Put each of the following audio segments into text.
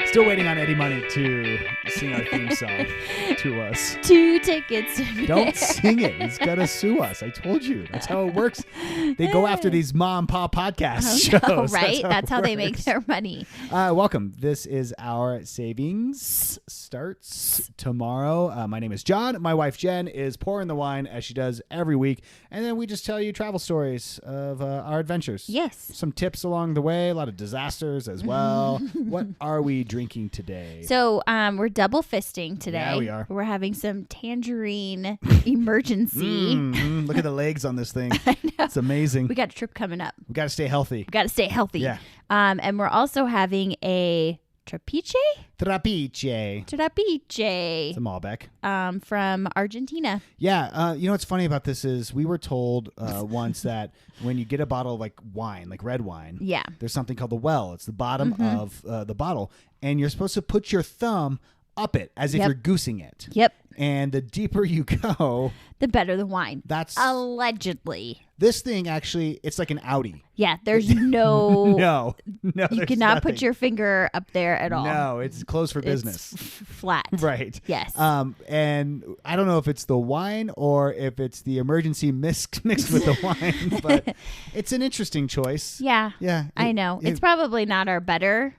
Still waiting on Eddie Money to sing our theme song to us. 2 tickets. Don't sing it. He's going to sue us. I told you. That's how it works. They go after these mom and pop podcast shows. Right? That's how they make their money. Welcome. This is our savings. Starts tomorrow. My name is John. My wife Jen is pouring the wine as she does every week. And then we just tell you travel stories of our adventures. Yes. Some tips along the way. A lot of disasters as well. What are we drinking today? So we're double fisting today. Yeah, we are. We're having some tangerine emergency. Look at the legs on this thing. I know. It's amazing. We got a trip coming up. We got to stay healthy. We got to stay healthy. Yeah. And we're also having a trapiche. It's a Malbec. From Argentina. Yeah. You know what's funny about this is we were told once that when you get a bottle of like wine, like red wine, Yeah. there's something called the well. It's the bottom of the bottle. And you're supposed to put your thumb up it as if Yep. you're goosing it. Yep. And the deeper you go, The better the wine. that's Allegedly. this thing actually, it's like an Audi. Yeah. There's no. No. You there's cannot nothing. put your finger up there at all. No, it's closed for business. It's flat. Right. Yes. And I don't know if it's the wine or if it's the emergency mixed with the wine, but it's an interesting choice. Yeah. Yeah. I know. It's probably not our better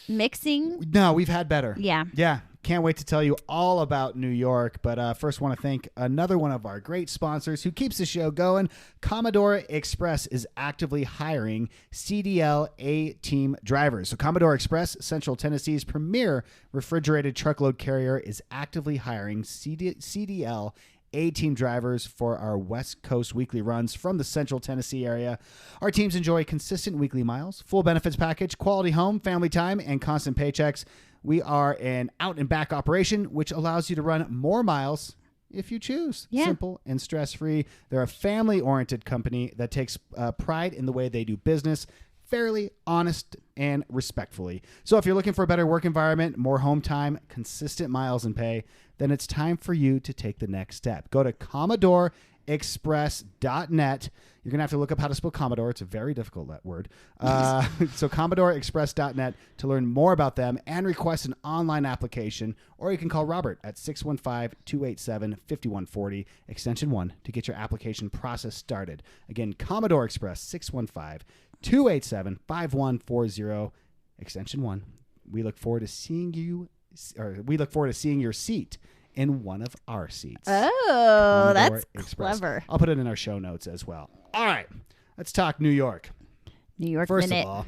mixing. No, we've had better. Yeah. Yeah. Can't wait to tell you all about New York. But first, want to thank another one of our great sponsors who keeps the show going. Commodore Express is actively hiring CDL A-Team drivers. So Commodore Express, Central Tennessee's premier refrigerated truckload carrier, is actively hiring CDL A-Team drivers for our West Coast weekly runs from the Central Tennessee area. Our teams enjoy consistent weekly miles, full benefits package, quality home, family time, and constant paychecks. We are an out-and-back operation, which allows you to run more miles if you choose. Yeah. Simple and stress-free. They're a family-oriented company that takes pride in the way they do business, fairly, honest, and respectfully. So if you're looking for a better work environment, more home time, consistent miles and pay, then it's time for you to take the next step. Go to CommodoreExpress.net. You're going to have to look up how to spell Commodore. It's a very difficult word. So CommodoreExpress.net to learn more about them and request an online application, or you can call Robert at 615-287-5140, extension 1, to get your application process started. Again, Commodore Express, 615-287-5140, extension 1. We look forward to seeing your seat in one of our seats. Oh, Commodore that's Express. clever. I'll put it in our show notes as well. All right, let's talk New York. New York First minute. of all,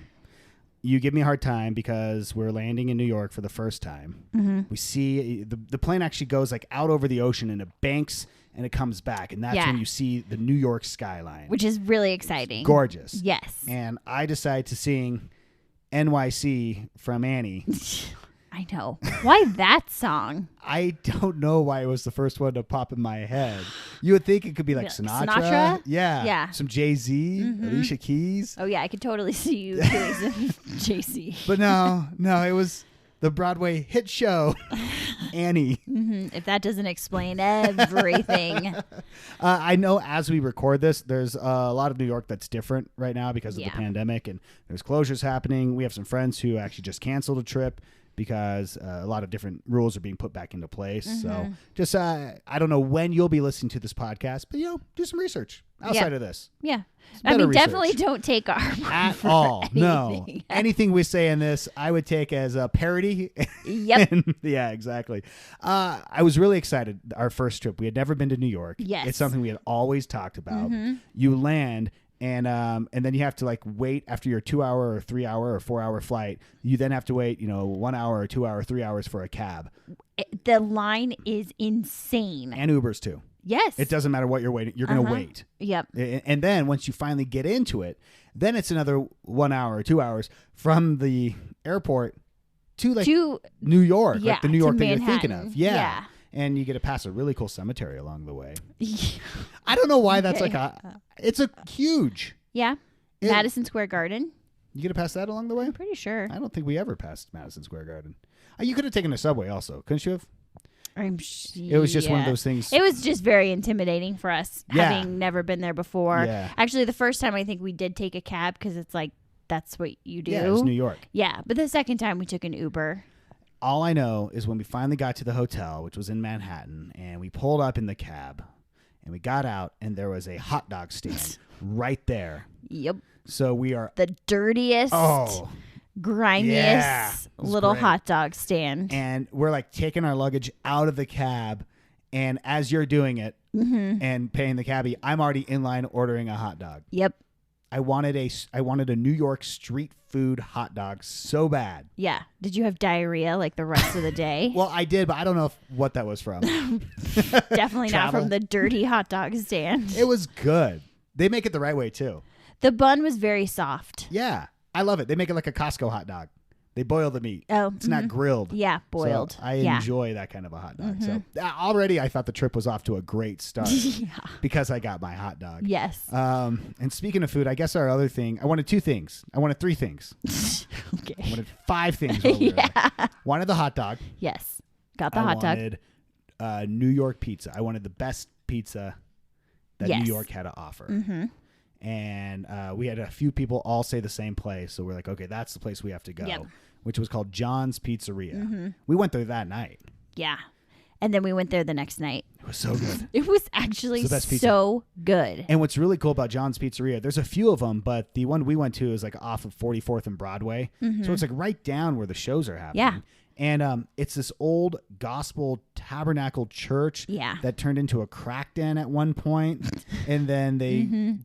you give me a hard time because we're landing in New York for the first time. Mm-hmm. We see the plane actually goes like out over the ocean and it banks and it comes back. And that's when you see the New York skyline. Which is really exciting. Gorgeous. Yes. And I decided to sing NYC from Annie. I know. Why that song? I don't know why it was the first one to pop in my head. You would think it could be like Sinatra. Yeah. Yeah. Some Jay-Z, Alicia Keys. Oh, yeah. I could totally see you doing some JC. But no, it was the Broadway hit show, Annie. If that doesn't explain everything. I know as we record this, there's a lot of New York that's different right now because of the pandemic, and there's closures happening. We have some friends who actually just canceled a trip because a lot of different rules are being put back into place. So just, I don't know when you'll be listening to this podcast, but, do some research outside of this. Yeah. Better research. Definitely don't take our At all. No. anything. Anything we say in this, I would take as a parody. Yep. Yeah, exactly. I was really excited. Our first trip, we had never been to New York. Yes. It's something we had always talked about. You land, and then you have to like wait after your 2 hour or 3 hour or 4 hour flight. You then have to wait, 1 hour or 2 hour, 3 hours for a cab. The line is insane. And Ubers too. Yes. It doesn't matter what you're waiting. You're going to wait. Yep. And then once you finally get into it, then it's another 1 hour or 2 hours from the airport to New York, like the New York that you're thinking of. Yeah. And you get to pass a really cool cemetery along the way. I don't know why that's it's a huge. Yeah. Madison Square Garden. You get to pass that along the way? I'm pretty sure. I don't think we ever passed Madison Square Garden. You could have taken a subway also, couldn't you have? It was just one of those things. It was just very intimidating for us, having never been there before. Yeah. Actually, the first time I think we did take a cab because it's like, that's what you do. Yeah, it was New York. Yeah, but the second time we took an Uber. All I know is when we finally got to the hotel, which was in Manhattan, and we pulled up in the cab, and we got out, and there was a hot dog stand right there. Yep. So we are the dirtiest, grimiest little hot dog stand. And we're like taking our luggage out of the cab, and as you're doing it and paying the cabbie, I'm already in line ordering a hot dog. Yep. I wanted a New York street food hot dog so bad. Yeah. Did you have diarrhea like the rest of the day? Well, I did, but I don't know what that was from. Definitely not from the dirty hot dog stand. It was good. They make it the right way too. The bun was very soft. Yeah. I love it. They make it like a Costco hot dog. They boil the meat. Oh, it's not grilled. Yeah, boiled. So I enjoy that kind of a hot dog. So already I thought the trip was off to a great start because I got my hot dog. Yes. And speaking of food, I guess our other thing, I wanted 2 things. I wanted 3 things. Okay. I wanted 5 things. While we were there. Wanted the hot dog. Yes. Got the hot dog. I wanted New York pizza. I wanted the best pizza that New York had to offer. Mm-hmm. And we had a few people all say the same place. So we're like, okay, that's the place we have to go, which was called John's Pizzeria. Mm-hmm. We went there that night. Yeah. And then we went there the next night. It was so good. It was actually so good. And what's really cool about John's Pizzeria, there's a few of them, but the one we went to is like off of 44th and Broadway. Mm-hmm. So it's like right down where the shows are happening. Yeah. And it's this old gospel tabernacle church that turned into a crack den at one point. And then they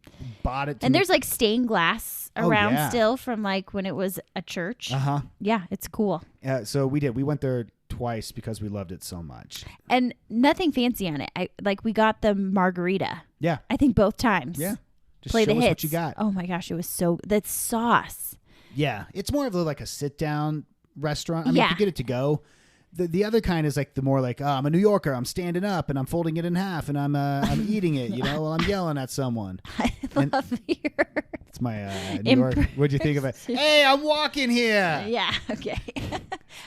bought it. And there's like stained glass around still from like when it was a church. Uh-huh. Yeah, it's cool. So we did. We went there twice because we loved it so much. And nothing fancy on it. We got the margarita. Yeah. I think both times. Yeah. Just play show the us hits. what you got. Oh my gosh, it was that sauce. Yeah. It's more of like a sit down restaurant. I mean, you get it to go. The other kind is like the more like, I'm a New Yorker. I'm standing up and I'm folding it in half and I'm eating it, while I'm yelling at someone. I love your... It's my New York. What'd you think of it? Hey, I'm walking here. Yeah. Okay.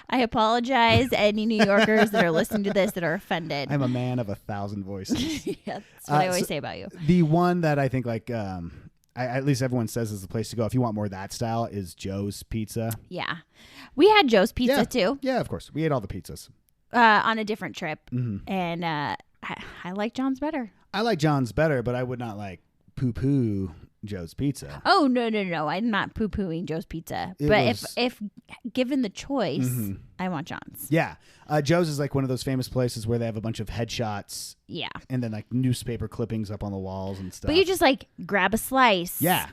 I apologize to any New Yorkers that are listening to this that are offended. I'm a man of 1,000 voices. Yeah, that's what I always say about you. The one that I think like, at least everyone says is the place to go if you want more of that style is Joe's Pizza. Yeah. We had Joe's Pizza too. Yeah, of course. We ate all the pizzas. On a different trip. Mm-hmm. And I like John's better. I like John's better, but I would not like poo-poo Joe's Pizza. Oh, no. I'm not poo-pooing Joe's Pizza. If given the choice, I want John's. Yeah. Joe's is like one of those famous places where they have a bunch of headshots. Yeah. And then like newspaper clippings up on the walls and stuff. But you just like grab a slice. Yeah.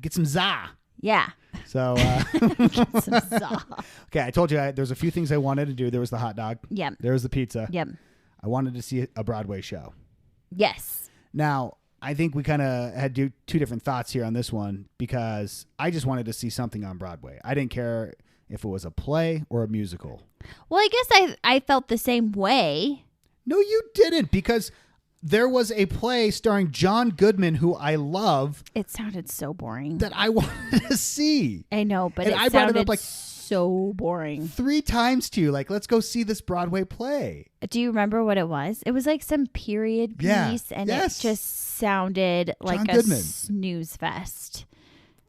Get some za. Yeah. So, get some za. Okay, I told you there's a few things I wanted to do. There was the hot dog. Yep. There was the pizza. Yep. I wanted to see a Broadway show. Yes. Now, I think we kind of had two different thoughts here on this one because I just wanted to see something on Broadway. I didn't care if it was a play or a musical. Well, I guess I felt the same way. No, you didn't, because there was a play starring John Goodman, who I love. It sounded so boring. That I wanted to see. I know, but I brought it up like so boring 3 times to you. Like, let's go see this Broadway play. Do you remember what it was? It was like some period piece, and it just sounded like a snooze fest.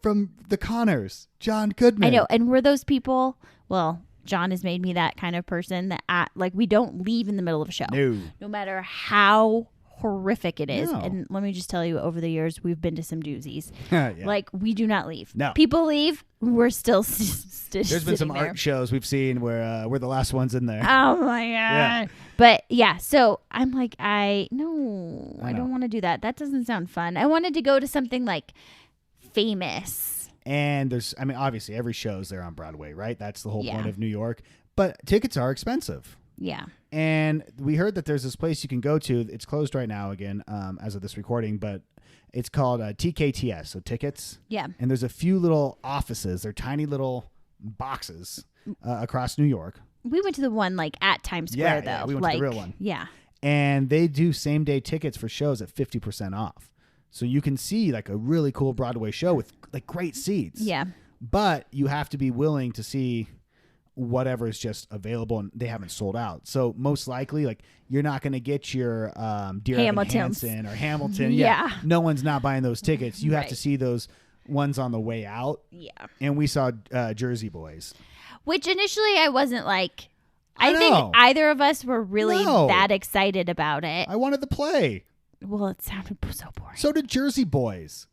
From the Connors, John Goodman. I know, and were those people? Well, John has made me that kind of person that we don't leave in the middle of a show. No matter how horrific it is. No. And let me just tell you, over the years, we've been to some doozies. Like, we do not leave. No. People leave, we're still There's been some art shows we've seen where we're the last ones in there. Oh, my God. Yeah. But, yeah, so I'm like, I don't want to do that. That doesn't sound fun. I wanted to go to something, like, famous. And obviously, every show's there on Broadway, right? That's the whole point of New York. But tickets are expensive. Yeah. And we heard that there's this place you can go to. It's closed right now again, as of this recording, but it's called TKTS, so tickets. Yeah. And there's a few little offices. They're tiny little boxes across New York. We went to the one like at Times Square, though. Yeah, we went to the real one. Yeah. And they do same-day tickets for shows at 50% off. So you can see like a really cool Broadway show with like great seats. Yeah. But you have to be willing to see whatever is just available, and they haven't sold out. So most likely, like, you're not going to get your Dear Evan Hansen or Hamilton. Yeah. No one's not buying those tickets. You have to see those ones on the way out. Yeah. And we saw Jersey Boys. Which initially I wasn't like. I think either of us were really that excited about it. I wanted to play. Well, it sounded so boring. So did Jersey Boys.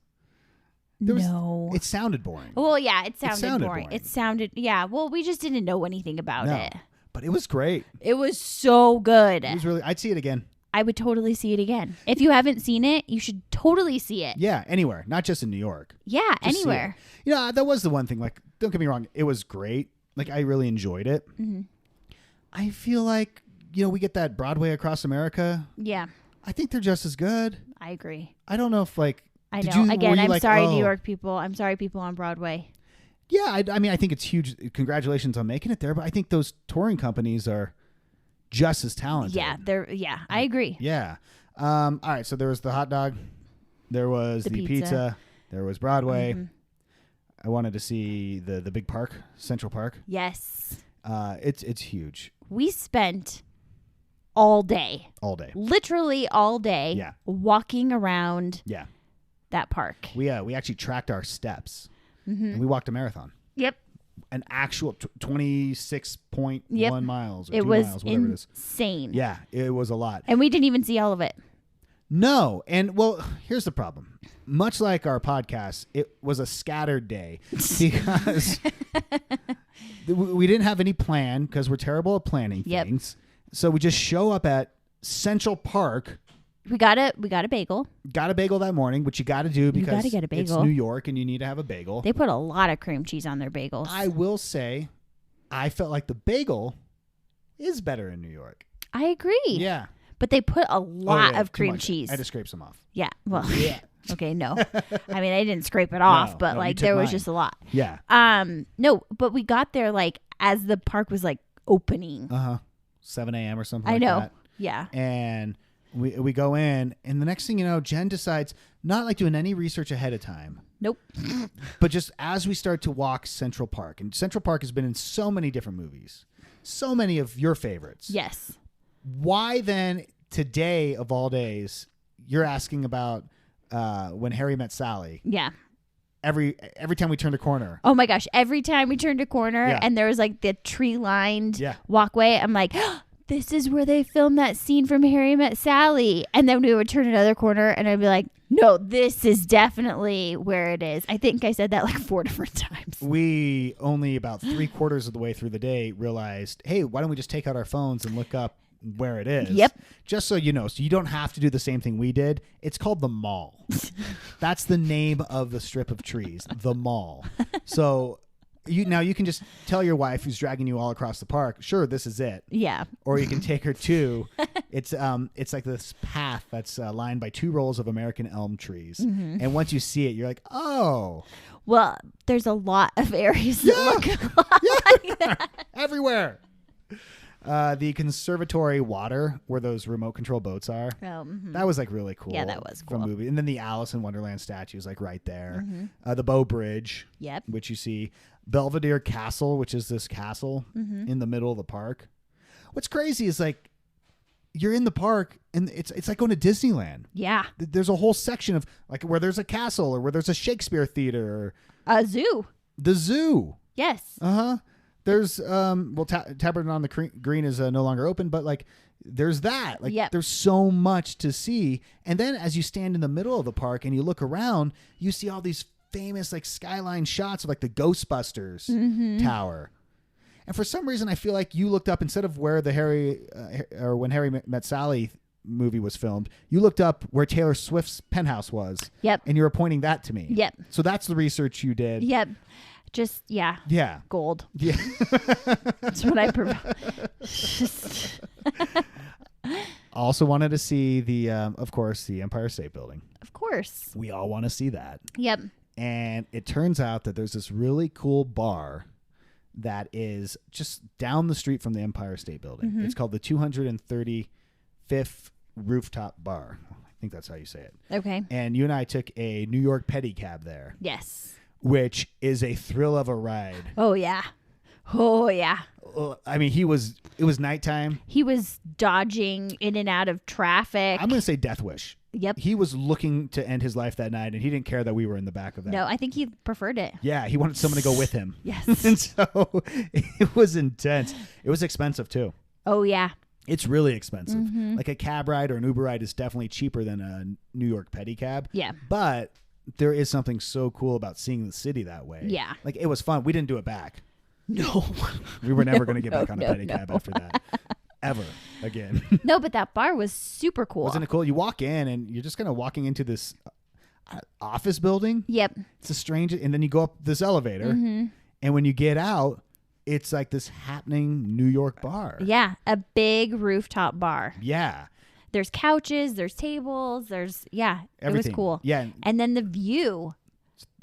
It sounded boring. Well, yeah, it sounded boring. It sounded, well, we just didn't know anything about it. But it was great. It was so good. It was really, I'd see it again. I would totally see it again. If you haven't seen it, you should totally see it. Yeah, anywhere. Not just in New York. Yeah, just anywhere. You know, that was the one thing. Like, don't get me wrong. It was great. Like, I really enjoyed it. Mm-hmm. I feel like, we get that Broadway Across America. Yeah. I think they're just as good. I agree. I don't know if, like... I know. Again, I'm sorry, New York people. I'm sorry, people on Broadway. Yeah, I mean, I think it's huge. Congratulations on making it there. But I think those touring companies are just as talented. Yeah, I agree. Yeah. All right, so there was the hot dog. There was the pizza. There was Broadway. Mm-hmm. I wanted to see the big park, Central Park. Yes. It's huge. We spent all day. Literally all day. Yeah. Walking around. Yeah. That park. We actually tracked our steps. Mm-hmm. And we walked a marathon. Yep. An actual 26.1 miles or 2 miles, whatever it is. Insane. Yeah, it was a lot. And we didn't even see all of it. No. And, well, here's the problem. Much like our podcast, it was a scattered day because we didn't have any plan because we're terrible at planning things. So we just show up at Central Park. We got a bagel. Got a bagel that morning, which you got to do because get a bagel. It's New York and you need to have a bagel. They put a lot of cream cheese on their bagels. I will say, I felt like the bagel is better in New York. I agree. Yeah. But they put a lot of cream cheese. I had to scrape some off. Yeah. Well, yeah. Okay, no. I mean, I didn't scrape it off, but there was just a lot. Yeah. No, but we got there like as the park was like opening. 7 a.m. or something like that. I know. Yeah. And we go in, and the next thing you know, Jen decides not like doing any research ahead of time. Nope. But just as we start to walk Central Park, and Central Park has been in so many different movies, so many of your favorites. Yes. Why then, today of all days, you're asking about When Harry Met Sally? Yeah. Every time we turned a corner. Oh my gosh. Every time we turned a corner and there was like the tree-lined walkway, I'm like, this is where they filmed that scene from Harry Met Sally. And then we would turn another corner and I'd be like, no, this is definitely where it is. I think I said that like 4 different times. We only about 3/4 of the way through the day realized, hey, why don't we just take out our phones and look up where it is? Yep. Just so you know, so you don't have to do the same thing we did. It's called the Mall. That's the name of the strip of trees, the Mall. So you can just tell your wife who's dragging you all across the park, sure, this is it. Yeah. Or you can take her to, it's like this path that's lined by 2 rows of American elm trees. Mm-hmm. And once you see it, you're like, oh. Well, there's a lot of areas that look a lot like that. Everywhere. The conservatory water where those remote control boats are. Oh, mm-hmm. That was like really cool. Yeah, that was cool. From movie. And then the Alice in Wonderland statue is like right there. Mm-hmm. The Bow Bridge. Yep. Which you see. Belvedere Castle, which is this castle in the middle of the park. What's crazy is like you're in the park and it's like going to Disneyland. Yeah. There's a whole section of like where there's a castle or where there's a Shakespeare theater or a zoo. The zoo. Yes. There's Tavern on the Green is no longer open, but like there's that. Like there's so much to see. And then as you stand in the middle of the park and you look around, you see all these famous like skyline shots of like the Ghostbusters tower. And for some reason I feel like you looked up instead of where the When Harry Met Sally movie was filmed, you looked up where Taylor Swift's penthouse was. Yep. And you were pointing that to me. Yep. So that's the research you did. Yep. Just yeah. Gold. Yeah. That's what I provide. Also wanted to see the of course the Empire State Building. Of course. We all want to see that. Yep. And it turns out that there's this really cool bar that is just down the street from the Empire State Building. Mm-hmm. It's called the 235th Rooftop Bar. I think that's how you say it. Okay. And you and I took a New York pedicab there. Yes. Which is a thrill of a ride. Oh, yeah. Oh, yeah. I mean, it was nighttime. He was dodging in and out of traffic. I'm going to say Death Wish. Yep. He was looking to end his life that night, and he didn't care that we were in the back of that. No, I think he preferred it. Yeah, he wanted someone to go with him. Yes. And so it was intense. It was expensive, too. Oh, yeah. It's really expensive. Mm-hmm. Like a cab ride or an Uber ride is definitely cheaper than a New York pedicab. Yeah. But there is something so cool about seeing the city that way. Yeah. Like, it was fun. We didn't do it back. No. We were never going to get back on a no, pedicab after that. Ever again. No, but that bar was super cool. Wasn't it cool? You walk in and you're just kind of walking into this office building. Yep. It's a strange, and then you go up this elevator, and when you get out, it's like this happening New York bar. Yeah, a big rooftop bar. Yeah. There's couches, there's tables, everything. It was cool. Yeah. And then the view.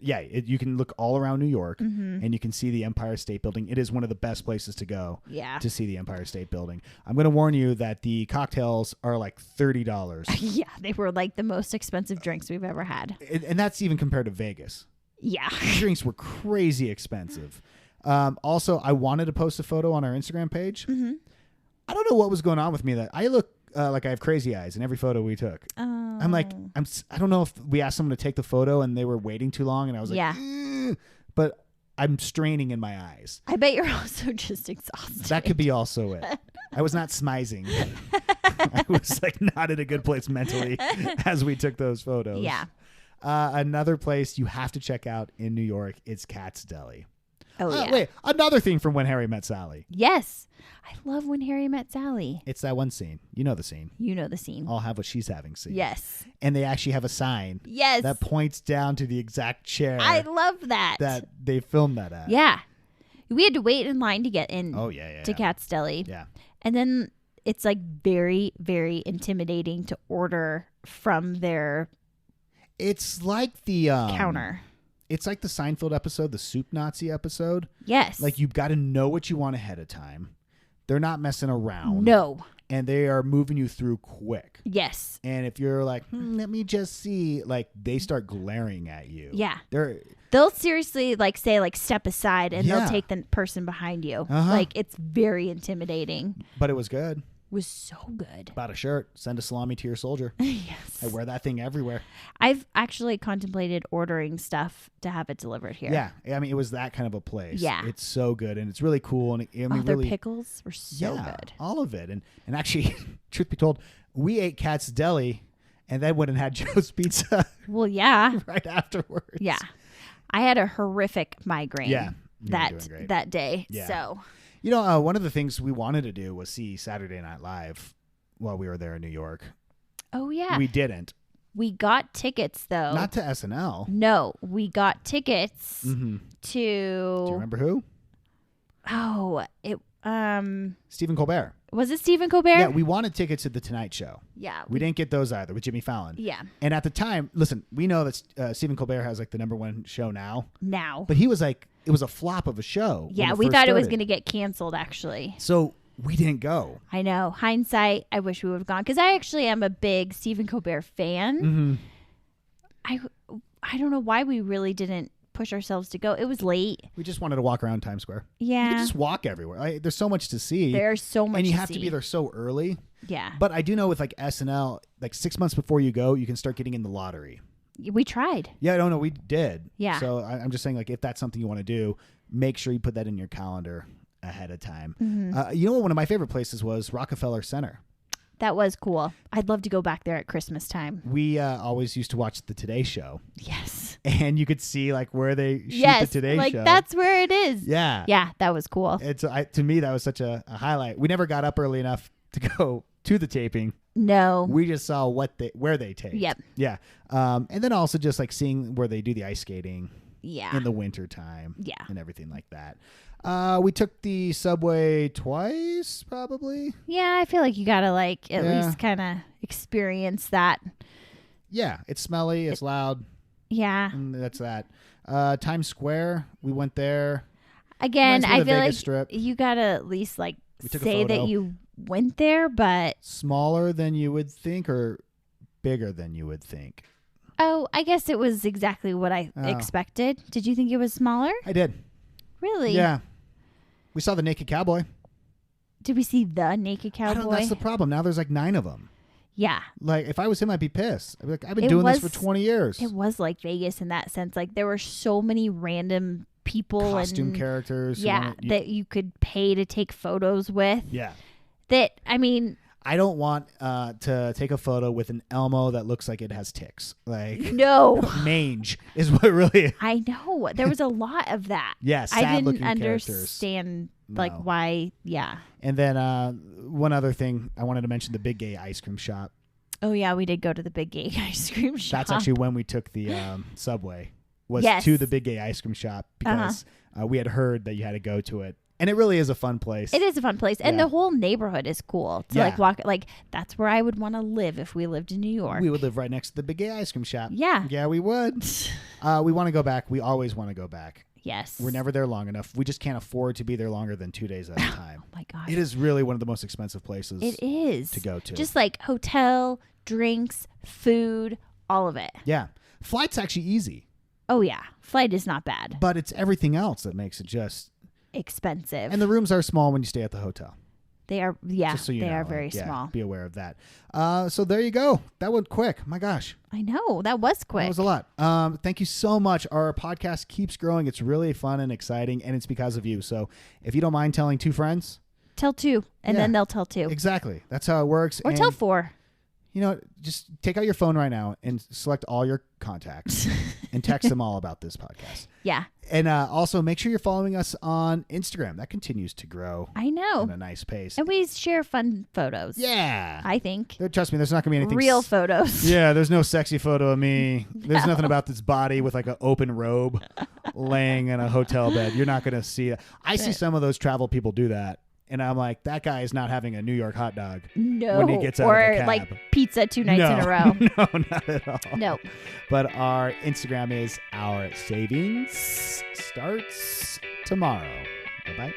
Yeah, you can look all around New York, and you can see the Empire State Building. It is one of the best places to go to see the Empire State Building. I'm going to warn you that the cocktails are like $30. Yeah, they were like the most expensive drinks we've ever had. And that's even compared to Vegas. Yeah. Drinks were crazy expensive. Also, I wanted to post a photo on our Instagram page. Mm-hmm. I don't know what was going on with me that I look like I have crazy eyes in every photo we took. Oh. I'm like, I don't know if we asked someone to take the photo and they were waiting too long, and I was like, but I'm straining in my eyes. I bet you're also just exhausted. That could be also it. I was not smizing. I was like not in a good place mentally as we took those photos. Yeah. Another place you have to check out in New York is Katz Deli. Oh, yeah. Wait, another thing from When Harry Met Sally. Yes. I love When Harry Met Sally. It's that one scene. You know the scene. You know the scene. I'll have what she's having scene. Yes. And they actually have a sign. Yes. That points down to the exact chair. I love that. That they filmed that at. Yeah. We had to wait in line to get in to Katz Deli. Yeah. And then it's like very, very intimidating to order from their It's like the counter. It's like the Seinfeld episode, the Soup Nazi episode. Yes. Like you've got to know what you want ahead of time. They're not messing around. No. And they are moving you through quick. Yes. And if you're like, let me just see, like they start glaring at you. Yeah. They'll seriously like say like step aside and they'll take the person behind you. Like it's very intimidating. But it was good. It was so good. Bought a shirt. Send a salami to your soldier. Yes. I wear that thing everywhere. I've actually contemplated ordering stuff to have it delivered here. Yeah. I mean, it was that kind of a place. Yeah. It's so good. And it's really cool. And their really, pickles were so good. All of it. And actually, truth be told, we ate Katz Deli and then went and had Joe's Pizza. Well, yeah. Right afterwards. Yeah. I had a horrific migraine that day. Yeah. So, you know, one of the things we wanted to do was see Saturday Night Live while we were there in New York. Oh, yeah. We didn't. We got tickets, though. Not to SNL. No, we got tickets to... Do you remember who? Oh, Stephen Colbert. Was it Stephen Colbert? Yeah, we wanted tickets to The Tonight Show. Yeah. We didn't get those either with Jimmy Fallon. Yeah. And at the time, listen, we know that Stephen Colbert has like the #1 show now. But he was like, it was a flop of a show. Yeah, we thought it was going to get canceled, actually. So we didn't go. I know. Hindsight, I wish we would have gone. Because I actually am a big Stephen Colbert fan. I don't know why we really didn't push ourselves to go. It was late. We just wanted to walk around Times Square. Yeah. You can just walk everywhere. There's so much to see. There's so much to see. And you have to be there so early. Yeah. But I do know with like SNL, like 6 months before you go, you can start getting in the lottery. We tried. Yeah, no, we did. Yeah. So I'm just saying, like, if that's something you want to do, make sure you put that in your calendar ahead of time. You know what? One of my favorite places was Rockefeller Center. That was cool. I'd love to go back there at Christmas time. We always used to watch the Today Show. Yes. And you could see like where they shoot the Today Show. That's where it is. Yeah. Yeah, that was cool. To me, that was such a highlight. We never got up early enough to go to the taping. No. We just saw where they taped. Yep. Yeah. And then also just like seeing where they do the ice skating. Yeah. In the winter time. Yeah. And everything like that. We took the subway twice, probably. Yeah, I feel like you gotta like at least kind of experience that. Yeah, it's smelly, it's loud. Yeah, and that's that. Times Square, we went there. Again, I feel like Strip. You gotta at least like say that you went there, but smaller than you would think or bigger than you would think. Oh, I guess it was exactly what I expected. Did you think it was smaller? I did. Really? Yeah. We saw the Naked Cowboy. Did we see the Naked Cowboy? That's the problem. Now there's like 9 of them. Yeah. Like, if I was him, I'd be pissed. I'd be like, I've been doing this for 20 years. It was like Vegas in that sense. Like, there were so many random people. Costume and characters. Yeah, that you could pay to take photos with. Yeah. That, I mean... I don't want to take a photo with an Elmo that looks like it has ticks. Like, no. Mange is what really... I know. There was a lot of that. Yeah, I didn't characters. understand, like, why... Yeah. And then one other thing, I wanted to mention the Big Gay Ice Cream Shop. Oh, yeah, we did go to the Big Gay Ice Cream Shop. That's actually when we took the subway, was to the Big Gay Ice Cream Shop, because we had heard that you had to go to it. And it really is a fun place. It is a fun place. And the whole neighborhood is cool to like walk. Like, that's where I would want to live if we lived in New York. We would live right next to the Big Gay Ice Cream Shop. Yeah. Yeah, we would. We want to go back. We always want to go back. Yes. We're never there long enough. We just can't afford to be there longer than 2 days at a time. Oh, my God. It is really one of the most expensive places it is to go to. Just like hotel, drinks, food, all of it. Yeah. Flight's actually easy. Oh, yeah. Flight is not bad. But it's everything else that makes it just... expensive. And the rooms are small when you stay at the hotel. They are, yeah, just so you they know, are very small. Be aware of that. So there you go. That went quick. My gosh. I know. That was quick. That was a lot. Thank you so much. Our podcast keeps growing. It's really fun and exciting, and it's because of you. So if you don't mind telling 2 friends. Tell 2, and then they'll tell 2. Exactly. That's how it works. Or tell 4. You know, just take out your phone right now and select all your contacts and text them all about this podcast. Yeah. And also make sure you're following us on Instagram. That continues to grow. I know. At a nice pace. And we share fun photos. Yeah. I think. Trust me, there's not going to be anything. Real photos. Yeah, there's no sexy photo of me. There's No. nothing about this body with like an open robe laying in a hotel bed. You're not going to see that. I see some of those travel people do that. And I'm like, that guy is not having a New York hot dog when he gets out of the cab. Or like pizza 2 nights in a row. No, not at all. No. But our Instagram is Our Savings Starts Tomorrow. Bye-bye.